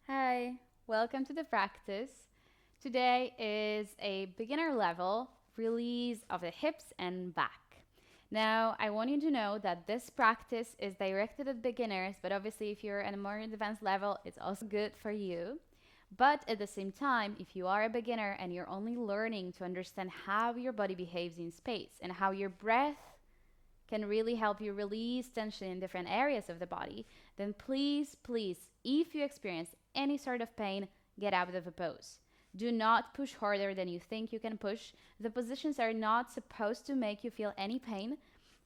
Hi, welcome to the practice. Today is a beginner level release of the hips and back. Now, I want you to know that this practice is directed at beginners, but obviously, if you're at a more advanced level, it's also good for you. But at the same time, if you are a beginner and you're only learning to understand how your body behaves in space and how your breath can really help you release tension in different areas of the body, then please, if you experience any sort of pain, get out of the pose. Do not push harder than you think you can push. The positions are not supposed to make you feel any pain.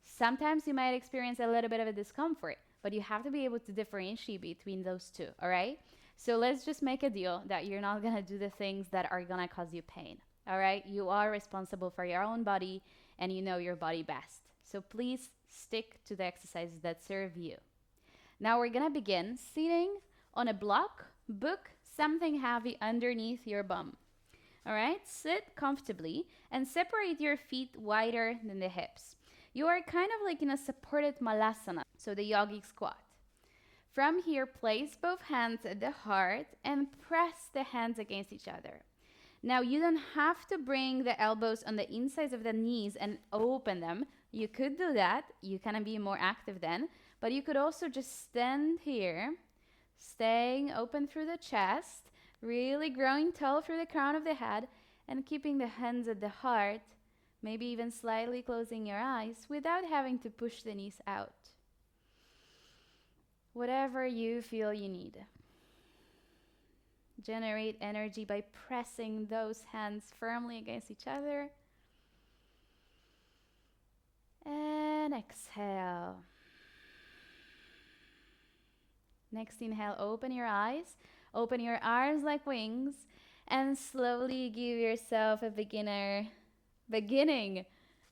Sometimes you might experience a little bit of a discomfort, but you have to be able to differentiate between those two, all right? So let's just make a deal that you're not gonna do the things that are gonna cause you pain, all right? You are responsible for your own body and you know your body best. So please stick to the exercises that serve you. Now we're gonna begin sitting on a block, book something heavy underneath your bum. All right, sit comfortably and separate your feet wider than the hips. You are kind of like in a supported malasana, so the yogic squat. From here, place both hands at the heart and press the hands against each other. Now, you don't have to bring the elbows on the insides of the knees and open them. You could do that. You can be more active then. But you could also just stand here, staying open through the chest, really growing tall through the crown of the head, and keeping the hands at the heart, maybe even slightly closing your eyes without having to push the knees out. Whatever you feel you need. Generate energy by pressing those hands firmly against each other. And exhale. Next inhale, open your eyes, open your arms like wings, and slowly give yourself a beginning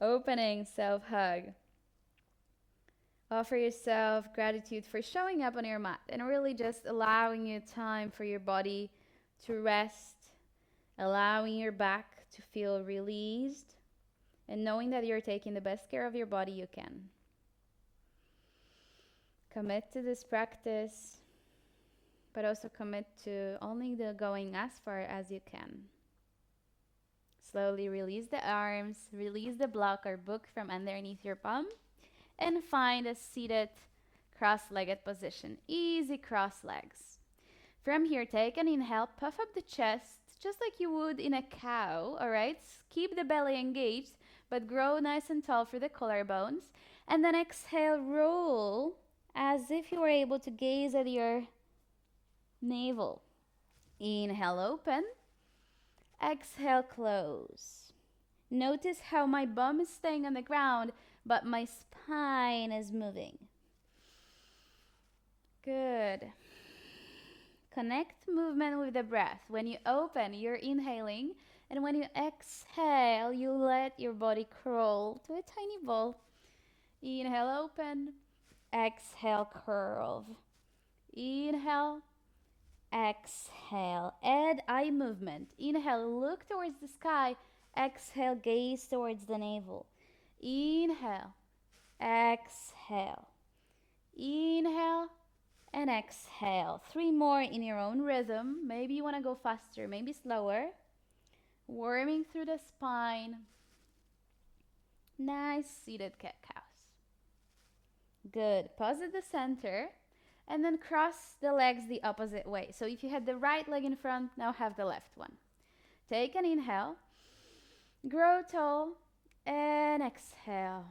opening self-hug. Offer yourself gratitude for showing up on your mat and really just allowing you time for your body to rest, allowing your back to feel released, and knowing that you're taking the best care of your body you can. Commit to this practice, but also commit to only going as far as you can. Slowly release the arms, release the block or book from underneath your bum, and find a seated cross-legged position. Easy cross legs. From here, take an inhale, puff up the chest just like you would in a cow, all right? Keep the belly engaged, but grow nice and tall through the collarbones. And then exhale, roll as if you were able to gaze at your navel. Inhale, open. Exhale, close. Notice how my bum is staying on the ground, but my spine is moving. Good. Connect movement with the breath. When you open, you're inhaling, and when you exhale, you let your body crawl to a tiny ball. Inhale, open. Exhale, curve. Inhale. Exhale. Add eye movement. Inhale, look towards the sky. Exhale, gaze towards the navel. Inhale, exhale, inhale, and exhale. 3 more in your own rhythm. Maybe you want to go faster, maybe slower. Warming through the spine. Nice seated cat-cows. Good. Pause at the center and then cross the legs the opposite way. So if you had the right leg in front, now have the left one. Take an inhale. Grow tall and exhale.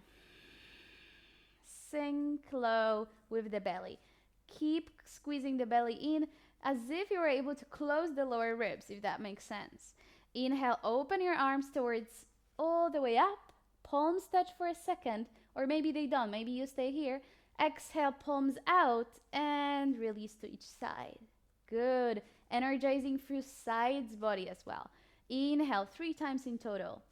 Sink low with the belly. Keep squeezing the belly in as if you were able to close the lower ribs, if that makes sense. Inhale, open your arms towards all the way up. Palms touch for a second, or maybe they don't. Maybe you stay here. Exhale, palms out and release to each side. Good. Energizing through sides body as well. Inhale, 3 times in total.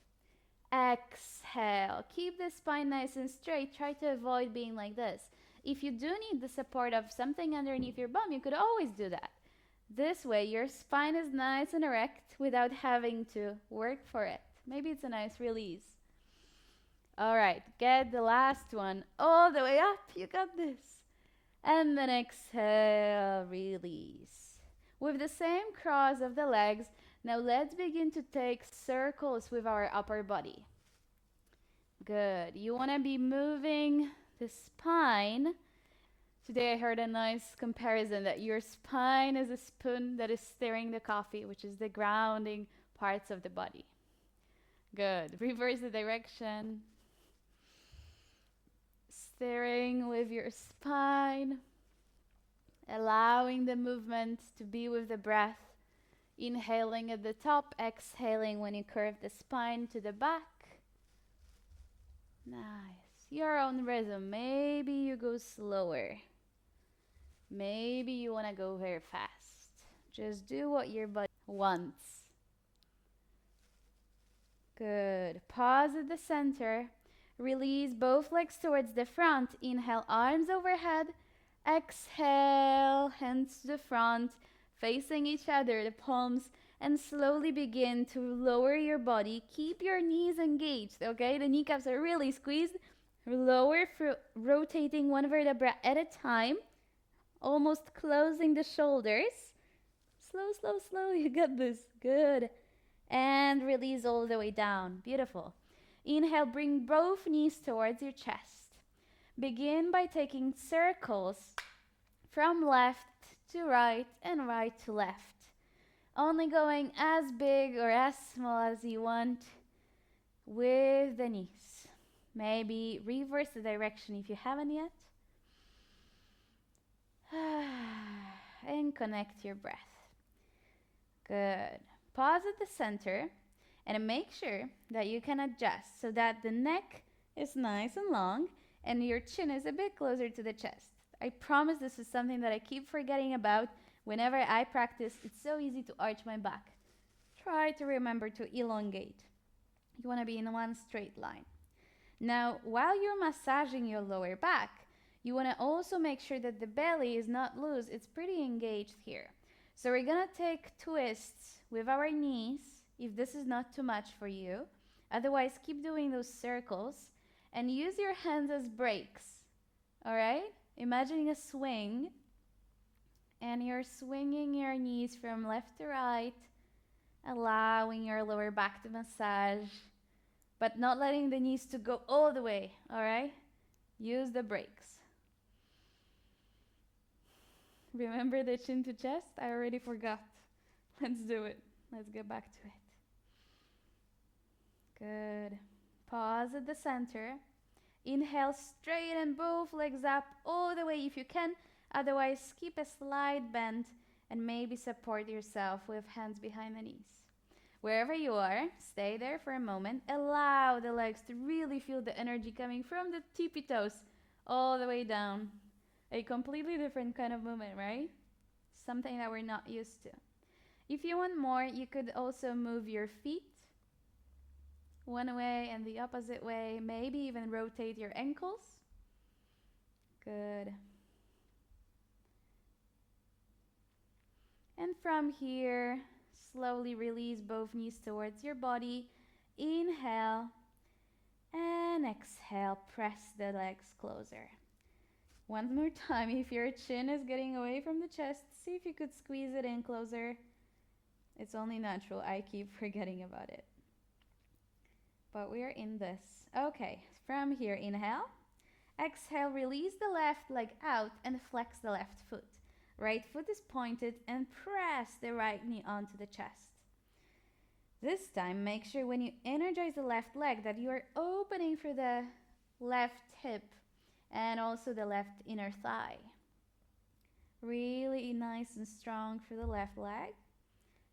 Exhale. Keep the spine nice and straight. Try to avoid being like this. If you do need the support of something underneath your bum, you could always do that. This way, your spine is nice and erect without having to work for it. Maybe it's a nice release. All right, get the last one all the way up. You got this. And then exhale, release. With the same cross of the legs, now let's begin to take circles with our upper body. Good. You want to be moving the spine. Today I heard a nice comparison that your spine is a spoon that is stirring the coffee, which is the grounding parts of the body. Good. Reverse the direction. Stirring with your spine. Allowing the movement to be with the breath. Inhaling at the top, exhaling when you curve the spine to the back. Nice. Your own rhythm. Maybe you go slower. Maybe you want to go very fast. Just do what your body wants. Good. Pause at the center. Release both legs towards the front. Inhale, arms overhead. Exhale, hands to the front, facing each other, the palms, and slowly begin to lower your body. Keep your knees engaged, okay? The kneecaps are really squeezed. Lower, rotating one vertebra at a time, almost closing the shoulders. Slow, slow, slow. You got this. Good. And release all the way down. Beautiful. Inhale, bring both knees towards your chest. Begin by taking circles from left to right and right to left. Only going as big or as small as you want with the knees. Maybe reverse the direction if you haven't yet. And connect your breath. Good. Pause at the center and make sure that you can adjust so that the neck is nice and long and your chin is a bit closer to the chest. I promise this is something that I keep forgetting about whenever I practice. It's so easy to arch my back. Try to remember to elongate. You want to be in one straight line. Now, while you're massaging your lower back, you want to also make sure that the belly is not loose. It's pretty engaged here. So we're going to take twists with our knees, if this is not too much for you. Otherwise, keep doing those circles and use your hands as brakes. All right? Imagining a swing, and you're swinging your knees from left to right, allowing your lower back to massage, but not letting the knees to go all the way. All right? Use the brakes. Remember the chin to chest? I already forgot. Let's do it. Let's get back to it. Good. Pause at the center. Inhale, straighten both legs up all the way if you can. Otherwise, keep a slight bend and maybe support yourself with hands behind the knees. Wherever you are, stay there for a moment. Allow the legs to really feel the energy coming from the tippy toes all the way down. A completely different kind of movement, right? Something that we're not used to. If you want more, you could also move your feet one way and the opposite way. Maybe even rotate your ankles. Good. And from here, slowly release both knees towards your body. Inhale and exhale. Press the legs closer. One more time. If your chin is getting away from the chest, see if you could squeeze it in closer. It's only natural. I keep forgetting about it. But we're in this. Okay, from here, inhale. Exhale, release the left leg out and flex the left foot. Right foot is pointed and press the right knee onto the chest. This time, make sure when you energize the left leg that you are opening for the left hip and also the left inner thigh. Really nice and strong for the left leg.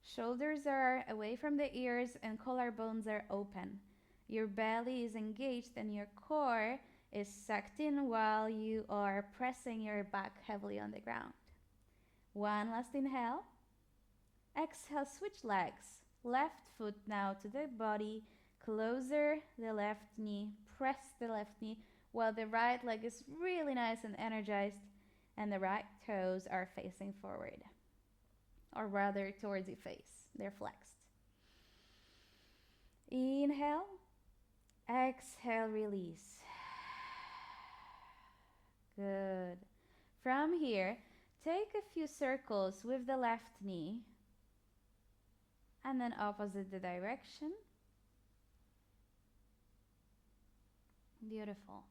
Shoulders are away from the ears and collarbones are open. Your belly is engaged and your core is sucked in while you are pressing your back heavily on the ground. One last inhale. Exhale, switch legs. Left foot now to the body. Closer the left knee. Press the left knee while the right leg is really nice and energized and the right toes are facing forward. Or rather towards your face. They're flexed. Inhale. Exhale, release. Good. From here, take a few circles with the left knee and then opposite the direction. Beautiful.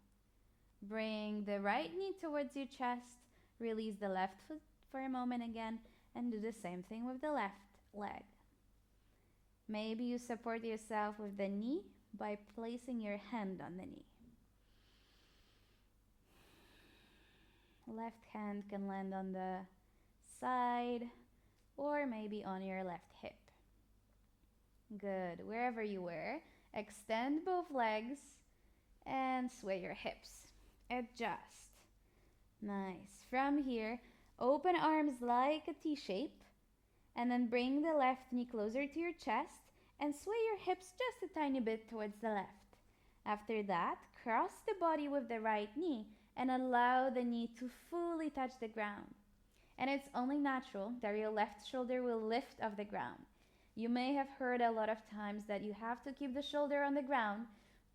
Bring the right knee towards your chest, release the left foot for a moment again, and do the same thing with the left leg. Maybe you support yourself with the knee by placing your hand on the knee. Left hand can land on the side or maybe on your left hip. Good. Wherever you were, extend both legs and sway your hips. Adjust. Nice. From here, open arms like a T shape and then bring the left knee closer to your chest and sway your hips just a tiny bit towards the left. After that, cross the body with the right knee and allow the knee to fully touch the ground. And it's only natural that your left shoulder will lift off the ground. You may have heard a lot of times that you have to keep the shoulder on the ground,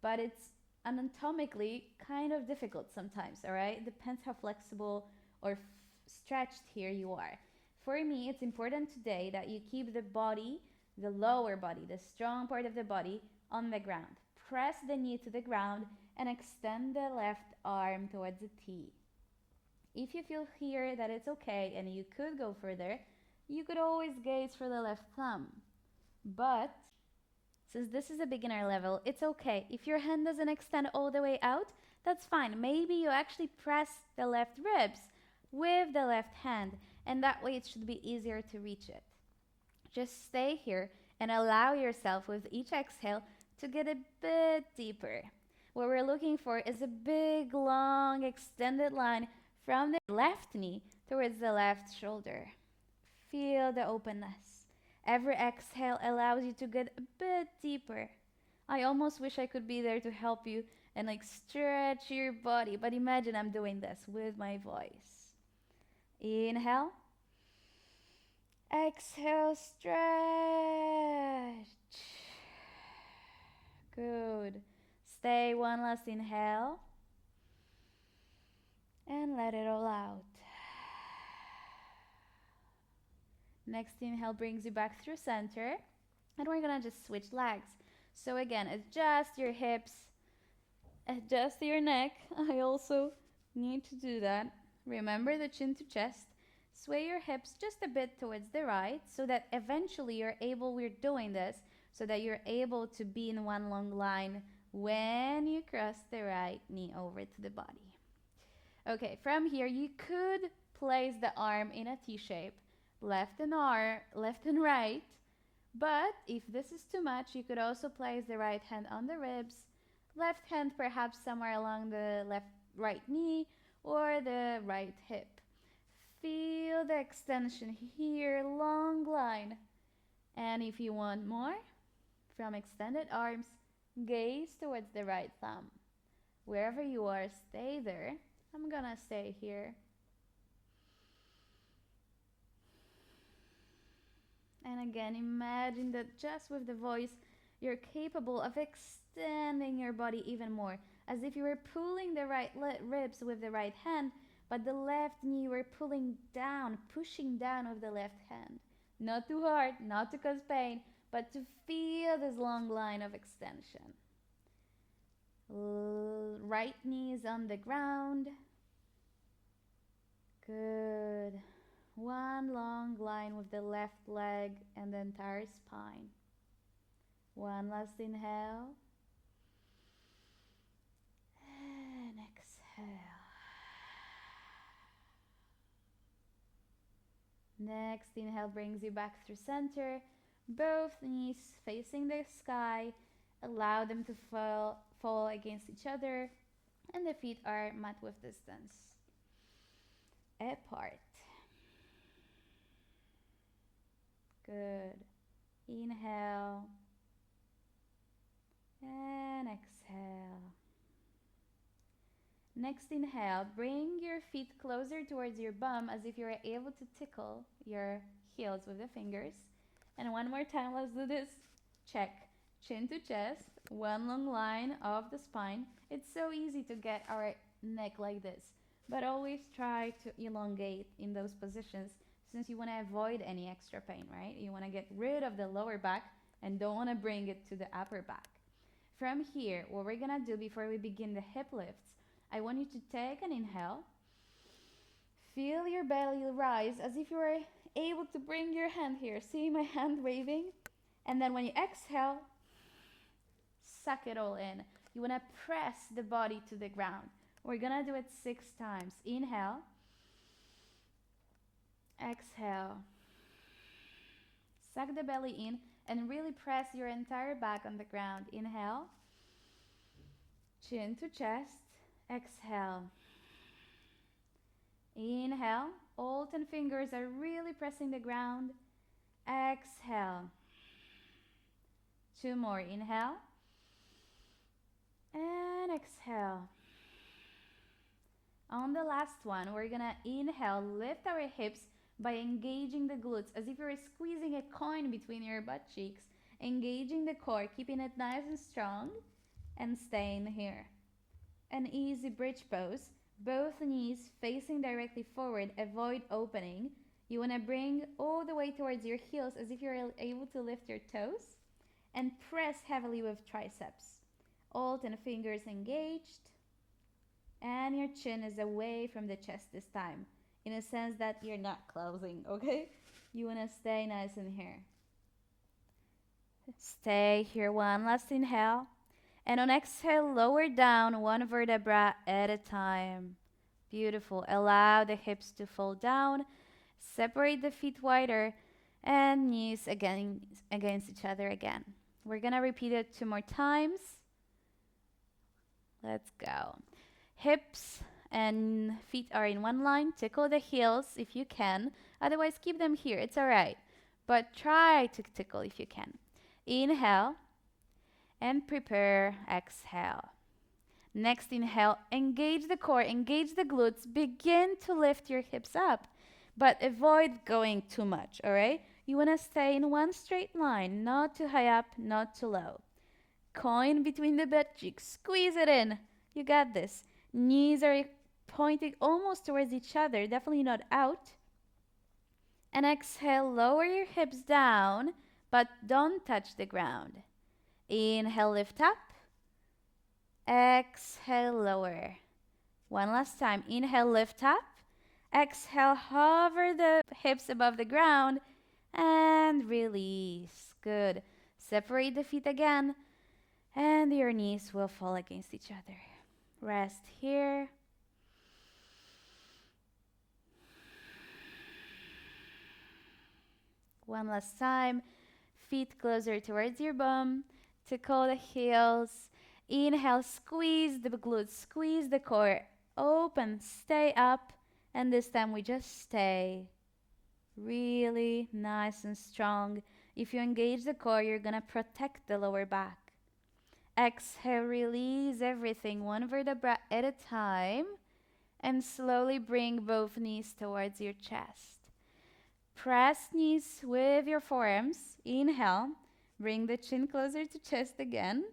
but it's anatomically kind of difficult sometimes, all right? It depends how flexible or stretched here you are. For me, it's important today that you keep the body, the lower body, the strong part of the body on the ground. Press the knee to the ground and extend the left arm towards the T. If you feel here that it's okay and you could go further, you could always gaze for the left thumb. But since this is a beginner level, it's okay. If your hand doesn't extend all the way out, that's fine. Maybe you actually press the left ribs with the left hand, and that way it should be easier to reach it. Just stay here and allow yourself with each exhale to get a bit deeper. What we're looking for is a big, long, extended line from the left knee towards the left shoulder. Feel the openness. Every exhale allows you to get a bit deeper. I almost wish I could be there to help you and stretch your body, but imagine I'm doing this with my voice. Inhale. Exhale, stretch. Good. Stay one last inhale. And let it all out. Next inhale brings you back through center. And we're gonna just switch legs. So again, adjust your hips, adjust your neck. I also need to do that. Remember the chin to chest. Sway your hips just a bit towards the right so that eventually we're doing this so that you're able to be in one long line when you cross the right knee over to the body. Okay, from here you could place the arm in a T shape, left and right. But if this is too much, you could also place the right hand on the ribs, left hand perhaps somewhere along the right knee or the right hip. Feel the extension here, long line. And if you want more, from extended arms, gaze towards the right thumb. Wherever you are, stay there. I'm gonna stay here. And again, imagine that just with the voice, you're capable of extending your body even more, as if you were pulling the right ribs with the right hand, but the left knee were pulling down, pushing down with the left hand. Not too hard, not to cause pain, but to feel this long line of extension. Right knee is on the ground. Good. One long line with the left leg and the entire spine. One last inhale. And exhale. Next inhale brings you back through center. Both knees facing the sky. Allow them to fall against each other. And the feet are mat width distance apart. Good. Inhale. And exhale. Next inhale, bring your feet closer towards your bum as if you were able to tickle your heels with the fingers. And one more time, let's do this. Check. Chin to chest, one long line of the spine. It's so easy to get our neck like this. but always try to elongate in those positions since you want to avoid any extra pain, right? You want to get rid of the lower back and don't want to bring it to the upper back. From here, what we're gonna do before we begin the hip lifts, I want you to take an inhale. Feel your belly rise as if you were able to bring your hand here. See my hand waving? And then when you exhale, suck it all in. You want to press the body to the ground. We're going to do it 6 times. Inhale. Exhale. Suck the belly in and really press your entire back on the ground. Inhale. Chin to chest. Exhale. Inhale. All 10 fingers are really pressing the ground. Exhale. 2 more. Inhale. And exhale. On the last one, we're gonna inhale, lift our hips by engaging the glutes as if you were squeezing a coin between your butt cheeks, engaging the core, keeping it nice and strong, and staying here. An easy bridge pose, both knees facing directly forward, avoid opening. You wanna bring all the way towards your heels as if you're able to lift your toes, and press heavily with triceps. All 10 fingers engaged, and your chin is away from the chest this time, in a sense that you're not closing, okay? You want to stay nice in here. Stay here, one last inhale, and on exhale, lower down 1 vertebra at a time. Beautiful. Allow the hips to fall down, separate the feet wider, and knees against each other again. We're gonna repeat it 2 more times. Let's go. Hips and feet are in one line. Tickle the heels if you can. Otherwise, keep them here. It's all right. But try to tickle if you can. Inhale and prepare. Exhale. Next inhale. Engage the core. Engage the glutes. Begin to lift your hips up. But avoid going too much, all right? You want to stay in one straight line. Not too high up, not too low. Coin between the butt cheeks. Squeeze it in. You got this. Knees are pointing almost towards each other. Definitely not out. And exhale. Lower your hips down, but don't touch the ground. Inhale, lift up. Exhale, lower. One last time. Inhale, lift up. Exhale, hover the hips above the ground. And release. Good. Separate the feet again. And your knees will fall against each other. Rest here. One last time. Feet closer towards your bum. Tickle the heels. Inhale, squeeze the glutes, squeeze the core. Open, stay up. And this time we just stay. Really nice and strong. If you engage the core, you're going to protect the lower back. Exhale, release everything 1 vertebra at a time, and slowly bring both knees towards your chest. Press knees with your forearms. Inhale, bring the chin closer to chest again.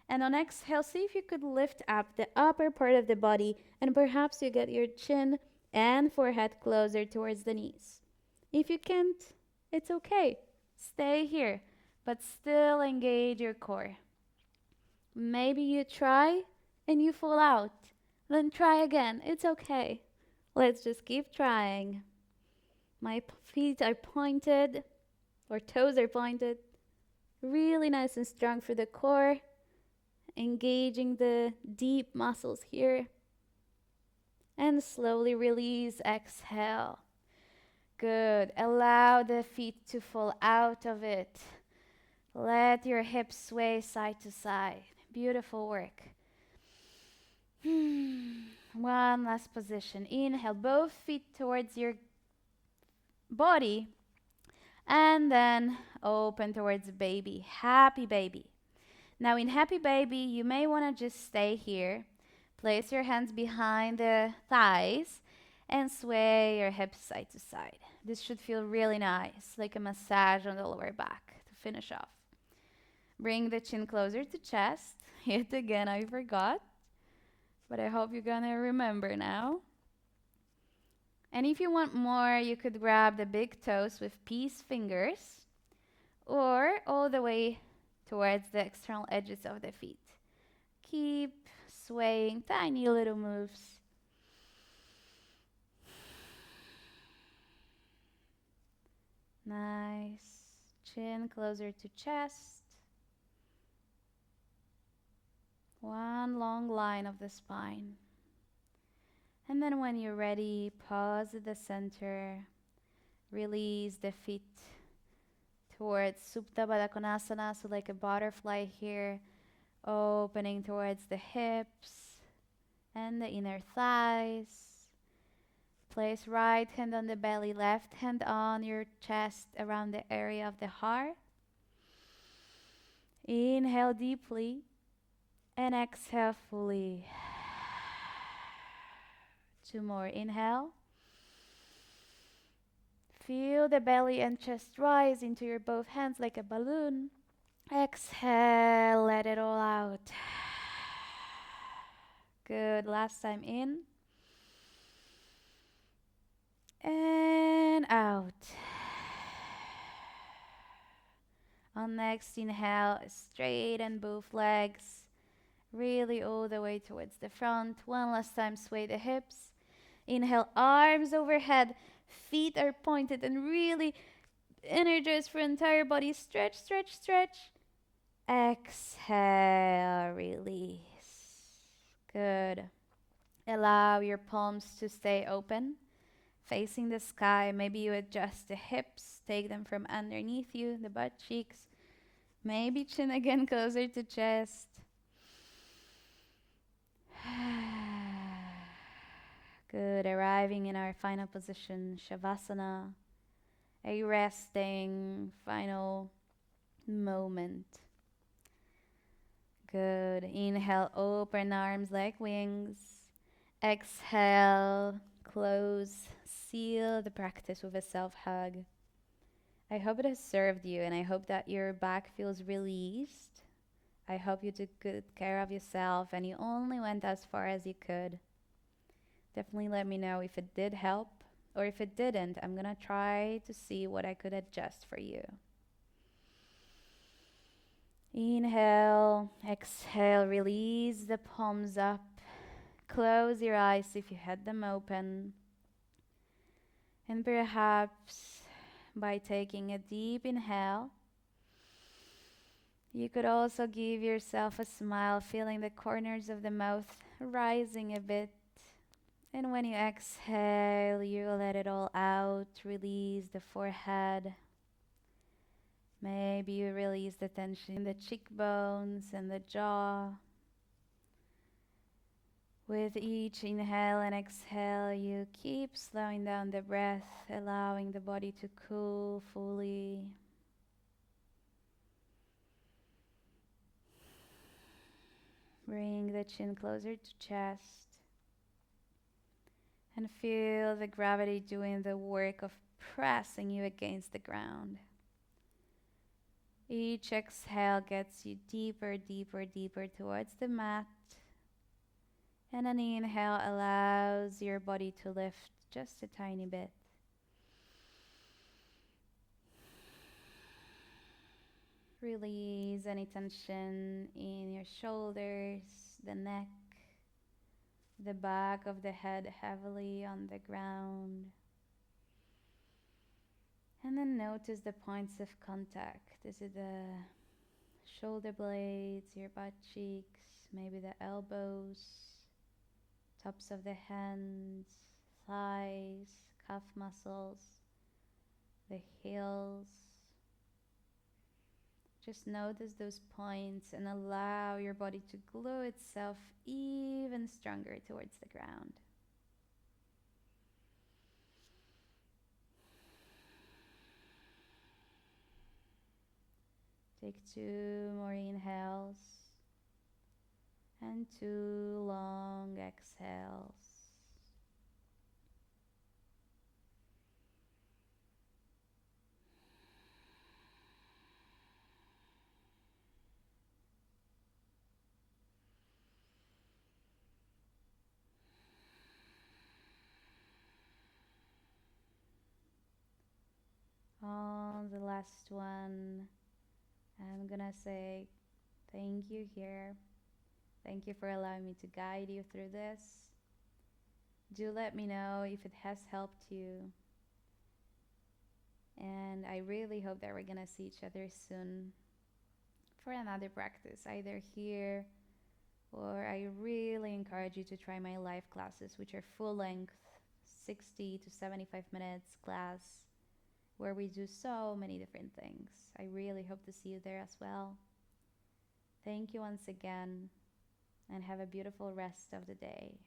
And on exhale, see if you could lift up the upper part of the body, and perhaps you get your chin and forehead closer towards the knees. If you can't, it's okay. Stay here, but still engage your core. Maybe you try and you fall out. Then try again. It's okay. Let's just keep trying. My feet are pointed, or toes are pointed. Really nice and strong for the core. Engaging the deep muscles here. And slowly release. Exhale. Good. Allow the feet to fall out of it. Let your hips sway side to side. Beautiful work. One last position. Inhale, both feet towards your body. And then open towards baby. Happy baby. Now in happy baby, you may want to just stay here. Place your hands behind the thighs and sway your hips side to side. This should feel really nice, like a massage on the lower back to finish off. Bring the chin closer to chest. Yet again, I forgot. But I hope you're gonna remember now. And if you want more, you could grab the big toes with peace fingers or all the way towards the external edges of the feet. Keep swaying, tiny little moves. Nice. Chin closer to chest. One long line of the spine. And then when you're ready, pause at the center. Release the feet towards Supta Baddha Konasana, so like a butterfly here, opening towards the hips and the inner thighs. Place right hand on the belly, left hand on your chest around the area of the heart. Inhale deeply and exhale fully. 2 more. Inhale. Feel the belly and chest rise into your both hands like a balloon. Exhale, let it all out. Good. Last time in. And out. On next inhale, straighten both legs. Really all the way towards the front. One last time, sway the hips. Inhale, arms overhead. Feet are pointed and really energize for entire body. Stretch, stretch, stretch. Exhale, release. Good. Allow your palms to stay open, facing the sky. Maybe you adjust the hips, take them from underneath you, the butt cheeks. Maybe chin again closer to chest. Good. Arriving in our final position, Shavasana, a resting final moment. Good. Inhale, open arms like wings. Exhale, close, seal the practice with a self-hug. I hope it has served you, and I hope that your back feels released. I hope you took good care of yourself and you only went as far as you could. Definitely let me know if it did help, or if it didn't, I'm gonna try to see what I could adjust for you. Inhale, exhale, release the palms up. Close your eyes if you had them open. And perhaps by taking a deep inhale, you could also give yourself a smile, feeling the corners of the mouth rising a bit. And when you exhale, you let it all out. Release the forehead. Maybe you release the tension in the cheekbones and the jaw. With each inhale and exhale, you keep slowing down the breath, allowing the body to cool fully. Bring the chin closer to chest. And feel the gravity doing the work of pressing you against the ground. Each exhale gets you deeper, deeper, deeper towards the mat. And an inhale allows your body to lift just a tiny bit. Release any tension in your shoulders, the neck, the back of the head heavily on the ground. And then notice the points of contact. Is it the shoulder blades, your butt cheeks, maybe the elbows, tops of the hands, thighs, calf muscles, the heels. Just notice those points and allow your body to glue itself even stronger towards the ground. Take 2 more inhales and 2 long exhales. last one, I'm gonna say thank you here. Thank you for allowing me to guide you through this. Do let me know if it has helped you. And I really hope that we're gonna see each other soon for another practice, either here or I really encourage you to try my live classes, which are full length, 60 to 75 minutes class, where we do so many different things. I really hope to see you there as well. Thank you once again, and have a beautiful rest of the day.